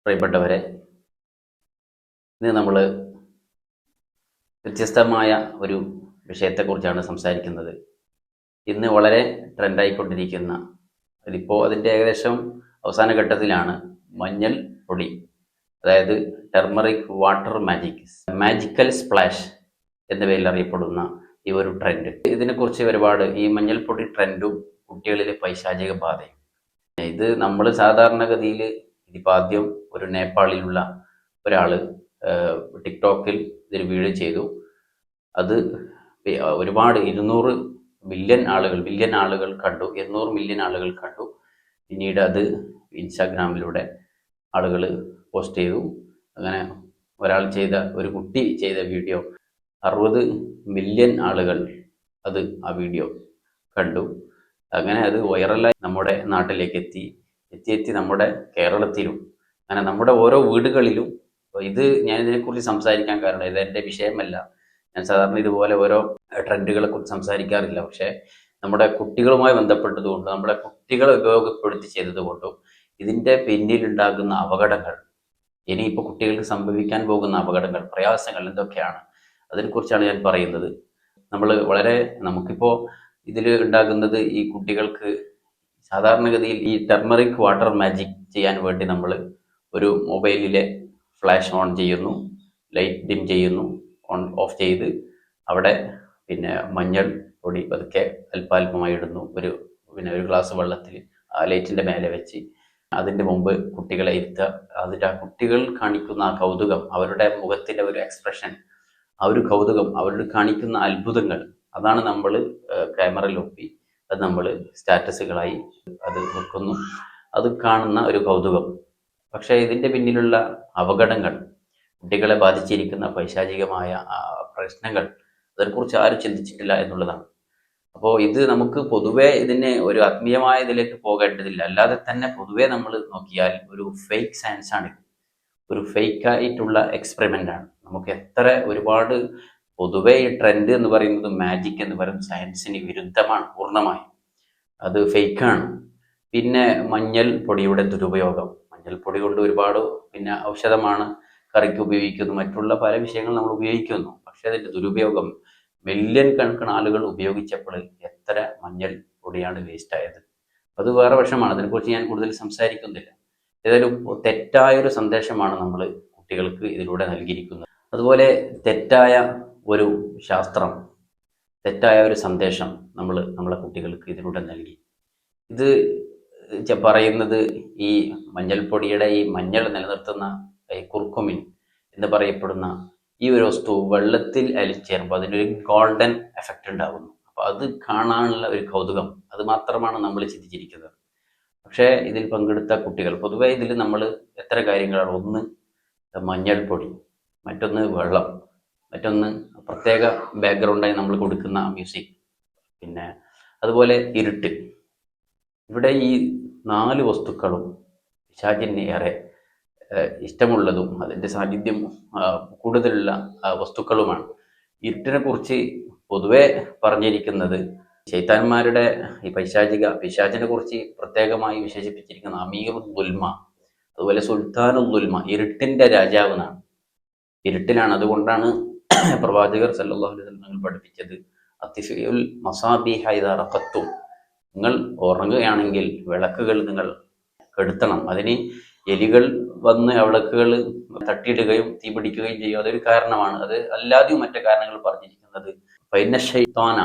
പ്രിയപ്പെട്ടവരെ, ഇന്ന് നമ്മൾ വ്യത്യസ്തമായ ഒരു വിഷയത്തെക്കുറിച്ചാണ് സംസാരിക്കുന്നത്. ഇന്ന് വളരെ ട്രെൻഡായിക്കൊണ്ടിരിക്കുന്ന, ഇതിപ്പോൾ അതിൻ്റെ ഏകദേശം അവസാന ഘട്ടത്തിലാണ്, മഞ്ഞൾ പൊടി, അതായത് ടെർമറിക് വാട്ടർ മാജിക്കൽ സ്പ്ലാഷ് എന്ന പേരിൽ അറിയപ്പെടുന്ന ഈ ഒരു ട്രെൻഡ്. ഇതിനെക്കുറിച്ച് ഒരുപാട്, ഈ മഞ്ഞൾപ്പൊടി ട്രെൻഡും കുട്ടികളിലെ പൈശാചിക ബാധയും. ഇത് നമ്മൾ സാധാരണഗതിയിൽ ഇതിപ്പോൾ ആദ്യം ഒരു നേപ്പാളിലുള്ള ഒരാൾ ടിക്ടോക്കിൽ ഇതൊരു വീഡിയോ ചെയ്തു. അത് ഒരുപാട് 200 ബില്യൺ ആളുകൾ കണ്ടു, 200 മില്യൺ ആളുകൾ കണ്ടു. പിന്നീട് അത് ഇൻസ്റ്റാഗ്രാമിലൂടെ ആളുകൾ പോസ്റ്റ് ചെയ്തു. അങ്ങനെ ഒരു കുട്ടി ചെയ്ത വീഡിയോ 60 മില്യൺ ആളുകൾ ആ വീഡിയോ കണ്ടു. അങ്ങനെ അത് വൈറലായി നമ്മുടെ നാട്ടിലേക്ക് എത്തി നമ്മുടെ കേരളത്തിലും, അങ്ങനെ നമ്മുടെ ഓരോ വീടുകളിലും. ഇത് ഞാൻ ഇതിനെക്കുറിച്ച് സംസാരിക്കാൻ കാരണം, ഇത് എൻ്റെ വിഷയമല്ല. ഞാൻ സാധാരണ ഇതുപോലെ ഓരോ ട്രെൻഡുകളെ കുറിച്ച് സംസാരിക്കാറില്ല. പക്ഷേ നമ്മുടെ കുട്ടികളുമായി ബന്ധപ്പെട്ടതുകൊണ്ടും നമ്മുടെ കുട്ടികളെ ഉപയോഗപ്പെടുത്തി ചെയ്തതുകൊണ്ടും ഇതിൻ്റെ പിന്നിലുണ്ടാകുന്ന അപകടങ്ങൾ, ഇനിയിപ്പോൾ കുട്ടികൾക്ക് സംഭവിക്കാൻ പോകുന്ന അപകടങ്ങൾ, പ്രയാസങ്ങൾ എന്തൊക്കെയാണ്, അതിനെക്കുറിച്ചാണ് ഞാൻ പറയുന്നത്. നമുക്കിപ്പോൾ ഇതിൽ ഉണ്ടാകുന്നത്, ഈ കുട്ടികൾക്ക് സാധാരണഗതിയിൽ ഈ ടെർമറിക് വാട്ടർ മാജിക് ചെയ്യാൻ വേണ്ടി നമ്മൾ ഒരു മൊബൈലിലെ ഫ്ലാഷ് ഓൺ ചെയ്യുന്നു, ലൈറ്റ് ഡിം ചെയ്യുന്നു, ഓൺ ഓഫ് ചെയ്ത് അവിടെ പിന്നെ മഞ്ഞൾ പൊടി പതുക്കെ അല്പാൽപമായി ഇടുന്നു. ഒരു ഗ്ലാസ് വെള്ളത്തിൽ ആ ലൈറ്റിൻ്റെ മേലെ വെച്ച് അതിൻ്റെ മുമ്പ് കുട്ടികളെ ഇരുത്തുക. അതിൻ്റെ ആ കുട്ടികൾ കാണിക്കുന്ന ആ കൗതുകം, അവരുടെ മുഖത്തിൻ്റെ ഒരു എക്സ്പ്രഷൻ, ആ ഒരു കൗതുകം, അവരുടെ കാണിക്കുന്ന അത്ഭുതങ്ങൾ, അതാണ് നമ്മൾ ക്യാമറയിൽ ഒപ്പി അത് നമ്മൾ സ്റ്റാറ്റസുകളായി അത് വെക്കുന്നു. അത് കാണുന്ന ഒരു കൗതുകം. പക്ഷേ ഇതിൻ്റെ പിന്നിലുള്ള അപകടങ്ങൾ, കുട്ടികളെ ബാധിച്ചിരിക്കുന്ന പൈശാചികമായ പ്രശ്നങ്ങൾ, അതിനെക്കുറിച്ച് ആരും ചിന്തിച്ചിട്ടില്ല എന്നുള്ളതാണ്. അപ്പോൾ ഇത് നമുക്ക് പൊതുവെ ഇതിനെ ഒരു ആത്മീയമായ ഇതിലേക്ക് പോകേണ്ടതില്ല. അല്ലാതെ തന്നെ പൊതുവെ നമ്മൾ നോക്കിയാൽ ഒരു ഫേക്ക് സയൻസ് ആണ്, ഒരു ഫേക്കായിട്ടുള്ള എക്സ്പെരിമെൻ്റ് ആണ്. നമുക്ക് ഒരുപാട് പൊതുവെ ഈ ട്രെൻഡ് എന്ന് പറയുന്നത്, മാജിക് എന്ന് പറയുന്നത് സയൻസിന് വിരുദ്ധമാണ് പൂർണ്ണമായും. അത് ഫേക്കാണ്. പിന്നെ മഞ്ഞൾ പൊടിയുടെ ദുരുപയോഗം, മഞ്ഞൾ പൊടി കൊണ്ട് ഒരുപാട് പിന്നെ ഔഷധമാണ്, കറിക്ക് ഉപയോഗിക്കുന്നു, മറ്റുള്ള പല വിഷയങ്ങൾ നമ്മൾ ഉപയോഗിക്കുന്നു. പക്ഷേ അതിൻ്റെ ദുരുപയോഗം, മില്യൺ കണക്കിന് ആളുകൾ ഉപയോഗിച്ചപ്പോൾ എത്ര മഞ്ഞൾ പൊടിയാണ് വേസ്റ്റായത്. അത് വേറെ വശമാണ്, അതിനെക്കുറിച്ച് ഞാൻ കൂടുതൽ സംസാരിക്കുന്നില്ല. ഏതായാലും തെറ്റായൊരു സന്ദേശമാണ് നമ്മൾ കുട്ടികൾക്ക് ഇതിലൂടെ നൽകിയിരിക്കുന്നത്. അതുപോലെ തെറ്റായ ഒരു ശാസ്ത്രം, തെറ്റായ ഒരു സന്ദേശം നമ്മളെ കുട്ടികൾക്ക് ഇതിലൂടെ നൽകി. ഇത് പറയുന്നത്, ഈ മഞ്ഞൾപ്പൊടിയുടെ ഈ മഞ്ഞൾ നിലനിർത്തുന്ന ഈ കുർക്കുമിൻ എന്ന് പറയപ്പെടുന്ന ഈ ഒരു വസ്തു വെള്ളത്തിൽ അലിച്ചേരുമ്പോൾ അതിനൊരു ഗോൾഡൻ എഫക്റ്റ് ഉണ്ടാകുന്നു. അപ്പോൾ അത് കാണാനുള്ള ഒരു കൗതുകം, അത് മാത്രമാണ് നമ്മൾ ചിന്തിച്ചിരിക്കുന്നത്. പക്ഷേ ഇതിൽ പങ്കെടുത്ത കുട്ടികൾ, പൊതുവേ ഇതിൽ നമ്മൾ എത്ര കാര്യങ്ങളാണ്, ഒന്ന് മഞ്ഞൾപ്പൊടി, മറ്റൊന്ന് വെള്ളം, മറ്റൊന്ന് പ്രത്യേക ബാക്ക്ഗ്രൗണ്ടായി നമ്മൾ കൊടുക്കുന്ന മ്യൂസിക്, പിന്നെ അതുപോലെ ഇരുട്ട്. ഇവിടെ ഈ 4 വസ്തുക്കളും പിശാചിന് ഏറെ ഇഷ്ടമുള്ളതും അതിൻ്റെ സാന്നിധ്യം കൂടുതലുള്ള വസ്തുക്കളുമാണ്. ഇരുട്ടിനെ കുറിച്ച് പൊതുവെ പറഞ്ഞിരിക്കുന്നത്, ശൈത്താന്മാരുടെ ഈ പിശാചിനെ കുറിച്ച് പ്രത്യേകമായി വിശേഷിപ്പിച്ചിരിക്കുന്ന അമീറുൽ ദുൽമ, അതുപോലെ സുൽത്താനുൽ ദുൽമ, ഇരുട്ടിൻ്റെ രാജാവ് എന്നാണ്. ഇരുട്ടിലാണ്. അതുകൊണ്ടാണ് പ്രവാചകർ സല്ലല്ലാഹു അലൈഹി വസല്ലം പഠിപ്പിച്ചത്, അത്തിഫിഉൽ മസാബിഹ ഇദാ റഖത്തും, നിങ്ങൾ ഉറങ്ങുകയാണെങ്കിൽ വിളക്കുകൾ നിങ്ങൾ കെടുത്തണം. അതിന് എലികൾ വന്ന് വിളക്കുകൾ തട്ടിയിടുകയും തീപിടിക്കുകയും ചെയ്യും, അതൊരു കാരണമാണ്. അത് അല്ലാതെയും മറ്റു കാരണങ്ങൾ പറഞ്ഞിരിക്കുന്നത്, ഫൈന ശൈത്താന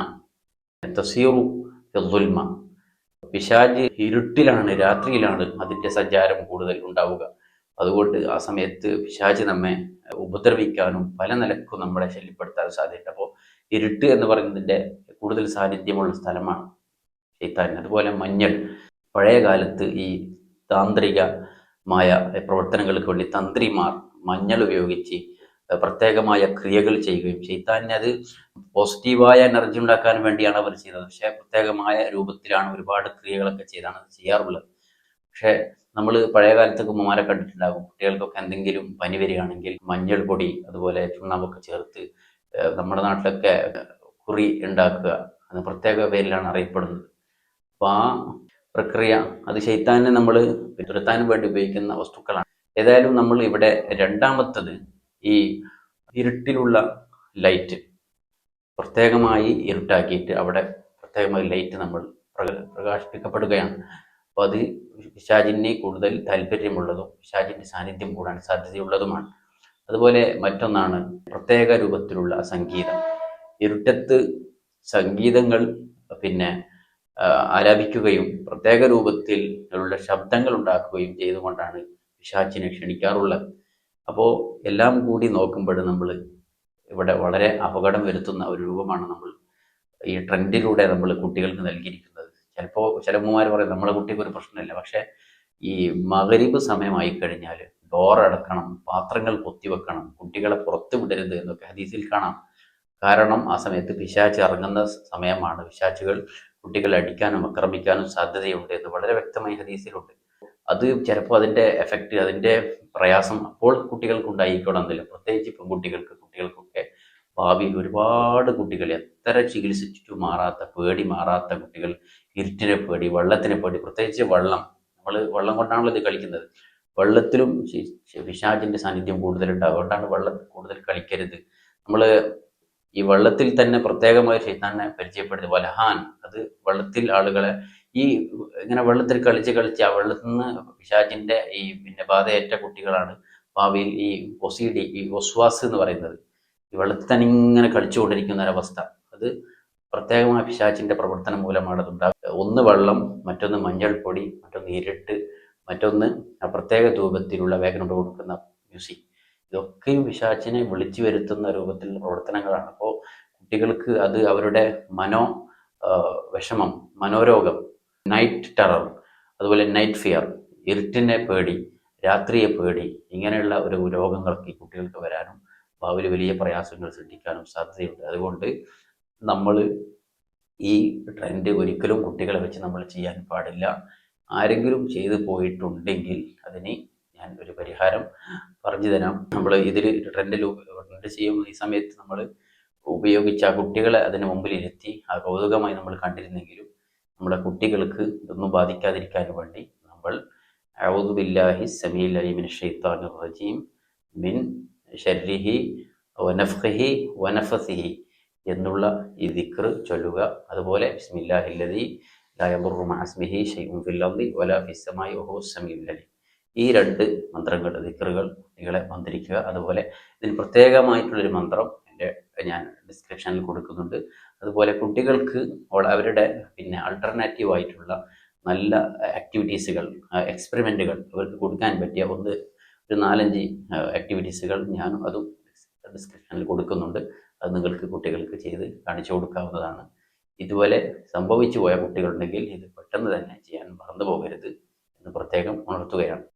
തസീറു ഫിദ്ദുൽമ, പിശാച് ഇരുട്ടിലാണ്, രാത്രിയിലാണ് അതിൻ്റെ സഞ്ചാരം കൂടുതൽ ഉണ്ടാവുക. അതുകൊണ്ട് ആ സമയത്ത് പിശാച് നമ്മെ ഉപദ്രവിക്കാനും പല നിലക്കും നമ്മളെ ശല്യപ്പെടുത്താനും സാധ്യത. അപ്പോൾ ഇരുട്ട് എന്ന് പറയുന്നതിൻ്റെ കൂടുതൽ സാന്നിധ്യമുള്ള സ്ഥലമാണ് ശൈത്താൻ. അതുപോലെ മഞ്ഞൾ, പഴയ കാലത്ത് ഈ താന്ത്രികമായ പ്രവർത്തനങ്ങൾക്ക് വേണ്ടി തന്ത്രിമാർ മഞ്ഞൾ ഉപയോഗിച്ച് പ്രത്യേകമായ ക്രിയകൾ ചെയ്യുകയും, ശൈത്താനിന് അത് പോസിറ്റീവായ എനർജി ഉണ്ടാക്കാൻ വേണ്ടിയാണ് അവർ ചെയ്തത്. പക്ഷേ പ്രത്യേകമായ രൂപത്തിലാണ് ഒരുപാട് ക്രിയകളൊക്കെ ചെയ്താണ് അത് ചെയ്യാറുള്ളത്. പക്ഷേ നമ്മൾ പഴയ കാലത്തൊക്കെ ഉമ്മമാരെ കണ്ടിട്ടുണ്ടാകും, കുട്ടികൾക്കൊക്കെ എന്തെങ്കിലും പനി വരികയാണെങ്കിൽ മഞ്ഞൾ പൊടി അതുപോലെ ചുണ്ണാമ്പൊക്കെ ചേർത്ത് നമ്മുടെ നാട്ടിലൊക്കെ കുറി ഉണ്ടാക്കുക, അത് പ്രത്യേക പേരിലാണ് അറിയപ്പെടുന്നത്. അപ്പോൾ ആ പ്രക്രിയ, അത് ശൈത്താനെ നമ്മൾ തുരത്താൻ വേണ്ടി ഉപയോഗിക്കുന്ന വസ്തുക്കളാണ്. ഏതായാലും നമ്മൾ ഇവിടെ രണ്ടാമത്തത് ഈ ഇരുട്ടിലുള്ള ലൈറ്റ് പ്രത്യേകമായി ഇരുട്ടാക്കിയിട്ട് അവിടെ പ്രത്യേകമായി ലൈറ്റ് നമ്മൾ പ്രകാശിപ്പിക്കപ്പെടുകയാണ്. അപ്പോൾ അത് പിശാചിന് കൂടുതൽ താല്പര്യമുള്ളതും പിശാചിൻ്റെ സാന്നിധ്യം കൂടാൻ സാധ്യതയുള്ളതുമാണ്. അതുപോലെ മറ്റൊന്നാണ് പ്രത്യേക രൂപത്തിലുള്ള സംഗീതം. ഇരുട്ടത്ത് സംഗീതങ്ങൾ പിന്നെ ആലാപിക്കുകയും പ്രത്യേക രൂപത്തിൽ ഉള്ള ശബ്ദങ്ങൾ ഉണ്ടാക്കുകയും ചെയ്തുകൊണ്ടാണ് പിശാചിനെ ക്ഷണിക്കാറുള്ളത്. അപ്പോൾ എല്ലാം കൂടി നോക്കുമ്പോൾ നമ്മൾ ഇവിടെ വളരെ അപകടം വരുത്തുന്ന ഒരു രൂപമാണ് നമ്മൾ ഈ ട്രെൻഡിലൂടെ നമ്മൾ കുട്ടികൾക്ക് നൽകിയിരിക്കുന്നത്. ചിലപ്പോൾ ചില ഉമ്മമാർ പറയും നമ്മളെ കുട്ടിക്ക് ഒരു പ്രശ്നമില്ല, പക്ഷേ ഈ മഗ്‌രിബ് സമയമായി കഴിഞ്ഞാൽ ഡോർ അടക്കണം, പാത്രങ്ങൾ പൊത്തിവെക്കണം, കുട്ടികളെ പുറത്ത് വിടരുത് എന്നൊക്കെ ഹദീസിൽ കാണാം. കാരണം ആ സമയത്ത് പിശാച് ഇറങ്ങുന്ന സമയമാണ്. പിശാചുകൾ കുട്ടികളെ അടിക്കാനും ആക്രമിക്കാനും സാധ്യതയുണ്ട് എന്ന് വളരെ വ്യക്തമായി ഹദീസിലുണ്ട്. അത് ചിലപ്പോൾ അതിൻ്റെ എഫക്റ്റ്, അതിൻ്റെ പ്രയാസം അപ്പോൾ കുട്ടികൾക്ക് ഉണ്ടായിക്കൊള്ളുന്നില്ല. പ്രത്യേകിച്ച് കുട്ടികൾക്കൊക്കെ ഭാവിയിൽ ഒരുപാട് കുട്ടികൾ എത്ര ചികിത്സിച്ചിട്ട് മാറാത്ത, പേടി മാറാത്ത കുട്ടികൾ, ഇരുട്ടിനെ പേടി, വെള്ളത്തിനെ പേടി, പ്രത്യേകിച്ച് വെള്ളം. നമ്മൾ വെള്ളം കൊണ്ടാണല്ലോ ഇത് കളിക്കുന്നത്. വെള്ളത്തിലും പിശാചിൻ്റെ സാന്നിധ്യം കൂടുതലുണ്ടാകും. അതുകൊണ്ടാണ് വെള്ളത്തിൽ കൂടുതൽ കളിക്കരുത്. നമ്മൾ ഈ വെള്ളത്തിൽ തന്നെ പ്രത്യേകമായ ശൈത്താനെ പരിചയപ്പെടുത്തി വലഹാൻ, അത് വെള്ളത്തിൽ ആളുകളെ ഈ ഇങ്ങനെ വെള്ളത്തിൽ കളിച്ച് ആ വെള്ളത്തിൽ നിന്ന് പിശാചിൻ്റെ ഈ പിന്നെ ബാധയേറ്റ കുട്ടികളാണ് ഭാവിയിൽ ഈ ഒസിഡി, ഈ ഒസ്വാസ് എന്ന് പറയുന്നത്. ഈ വെള്ളത്തിൽ തന്നെ ഇങ്ങനെ കളിച്ചുകൊണ്ടിരിക്കുന്ന ഒരവസ്ഥ, അത് പ്രത്യേകമായ പിശാചിൻ്റെ പ്രവർത്തനം മൂലമാണ് അതുണ്ടാകുക. ഒന്ന് വെള്ളം, മറ്റൊന്ന് മഞ്ഞൾപ്പൊടി, മറ്റൊന്ന് ഇരുട്ട്, മറ്റൊന്ന് പ്രത്യേക രൂപത്തിലുള്ള വേഗനോട് കൊടുക്കുന്ന മ്യൂസിക്. ഇതൊക്കെയും പിശാചിനെ വിളിച്ചു വരുത്തുന്ന രൂപത്തിലുള്ള പ്രവർത്തനങ്ങളാണ്. അപ്പോൾ കുട്ടികൾക്ക് അത് അവരുടെ വിഷമം, മനോരോഗം, നൈറ്റ് ടെറർ, അതുപോലെ നൈറ്റ് ഫിയർ, ഇരുട്ടിനെ പേടി, രാത്രിയെ പേടി, ഇങ്ങനെയുള്ള ഒരു രോഗങ്ങൾക്ക് ഈ കുട്ടികൾക്ക് വരാനും ഭാവിയിൽ വലിയ പ്രയാസങ്ങൾ സൃഷ്ടിക്കാനും സാധ്യതയുണ്ട്. അതുകൊണ്ട് നമ്മൾ ഈ ട്രെൻഡ് ഒരിക്കലും കുട്ടികളെ വെച്ച് നമ്മൾ ചെയ്യാൻ പാടില്ല. ആരെങ്കിലും ചെയ്തു പോയിട്ടുണ്ടെങ്കിൽ അതിന് ഞാൻ ഒരു പരിഹാരം പറഞ്ഞു തരാം. നമ്മൾ ഇതിൽ ട്രെൻഡ് ചെയ്യുന്ന ഈ സമയത്ത് നമ്മൾ ഉപയോഗിച്ച ആ കുട്ടികളെ അതിന് മുമ്പിലിരുത്തി ആ കൗതുകമായി നമ്മൾ കണ്ടിരുന്നെങ്കിലും നമ്മുടെ കുട്ടികൾക്ക് ഇതൊന്നും ബാധിക്കാതിരിക്കാൻ വേണ്ടി നമ്മൾ അഊദു ബില്ലാഹി സമീഉൽ അലീം മിനശ് ശൈത്വാനിർ റജീം മിൻ ശർരിഹി വനഫ്ഖിഹി വനഫസിഹി എന്നുള്ള ഈ ദിക്ർ ചൊല്ലുക. അതുപോലെ ബിസ്മില്ലാഹില്ലദീ ലാ യദുറു മഅ ഇസ്മിഹി ശൈഉൻ ഫിൽ അർളി വലാ ഫിസ് സമാഇ വഹുവ സമീഉൽ അലീം. ഈ രണ്ട് മന്ത്രങ്ങൾ, ദിക്റുകൾ കുട്ടികളെ മന്ത്രിക്കുക. അതുപോലെ ഇതിന് പ്രത്യേകമായിട്ടുള്ളൊരു മന്ത്രം ഞാൻ ഡിസ്ക്രിപ്ഷനിൽ കൊടുക്കുന്നുണ്ട്. അതുപോലെ കുട്ടികൾക്ക് അവരുടെ പിന്നെ ആൾട്ടർനേറ്റീവ് ആയിട്ടുള്ള നല്ല ആക്ടിവിറ്റീസുകൾ, എക്സ്പെരിമെൻറ്റുകൾ അവർക്ക് കൊടുക്കാൻ പറ്റിയ ഒരു 4-5 ആക്ടിവിറ്റീസുകൾ ഞാൻ അതും ഡിസ്ക്രിപ്ഷനിൽ കൊടുക്കുന്നുണ്ട്. അത് നിങ്ങൾക്ക് കുട്ടികൾക്ക് ചെയ്ത് കാണിച്ചു കൊടുക്കാവുന്നതാണ്. ഇതുപോലെ സംഭവിച്ചു പോയ കുട്ടികളുണ്ടെങ്കിൽ ഇത് പെട്ടെന്ന് തന്നെ ചെയ്യാൻ മറന്നു പോകരുത് എന്ന് പ്രത്യേകം ഉണർത്തുകയാണ്.